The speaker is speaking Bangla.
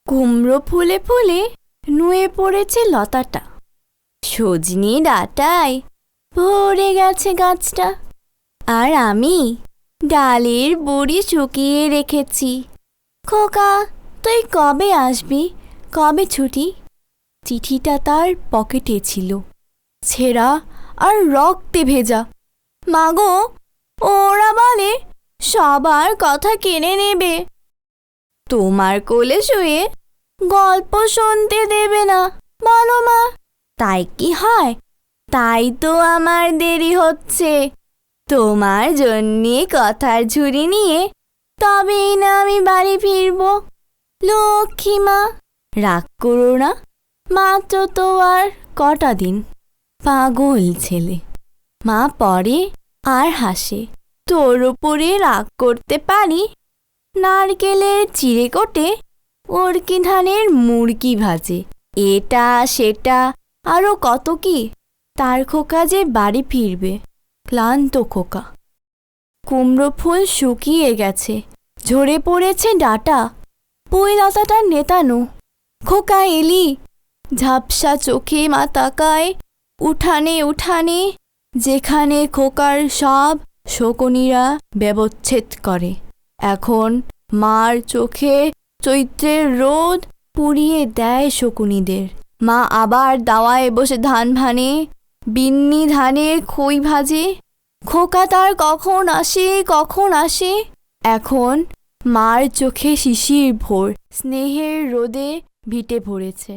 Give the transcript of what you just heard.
কুমড়ো ফুলে ফুলে নুয়ে পড়েছে লতাটা, সজনি ডাঁটায় ভরে গেছে গাছটা। আর আমি ডালের বড়ি শুকিয়ে রেখেছি। খোকা, তুই কবে আসবি, কবে ছুটি? চিঠিটা তার পকেটে ছিল, ছেঁড়া আর রক্তে ভেজা। মাগো, ওরা বলে সবার কথা কেড়ে নেবে, তোমার কোলে শুয়ে গল্প শুনতে দেবে না। বলো মা, তাই কি হয়? তাই তো আমার দেরি হচ্ছে। তোমার জন্যে কথার ঝুড়ি নিয়ে তবেই না আমি বাড়ি ফিরব। লক্ষ্মী মা, রাগ করো না, মাত্র তো আর কটা দিন। পাগল ছেলে। মা পড়ে আর হাসে। তোর উপরে রাগ করতে পারি? নারকেলের চিড়ে কোটে ওরকি ধানের মুড়কি ভাজে, এটা সেটা আরও কত কি। তার খোকা যে বাড়ি ফিরবে, ক্লান্ত খোকা। কুমড়ো ফুল শুকিয়ে গেছে, ঝরে পড়েছে ডাঁটা, পুঁই লতাটার নেতানো। খোকা এলি? ঝাপসা চোখে মা তাকায় উঠানে উঠানে, যেখানে খোকার সব শকুনিরা ব্যবচ্ছেদ করে। এখন মার চোখে চৈত্রের রোদ পুড়িয়ে দেয় শকুনিদের। মা আবার দাওয়ায় বসে ধান ভানে, বিন্নি ধানের খই ভাজে। খোকা তার কখন আসে, কখন আসে। এখন মার চোখে শিশির ভোর, স্নেহের রোদে ভিটে পড়েছে।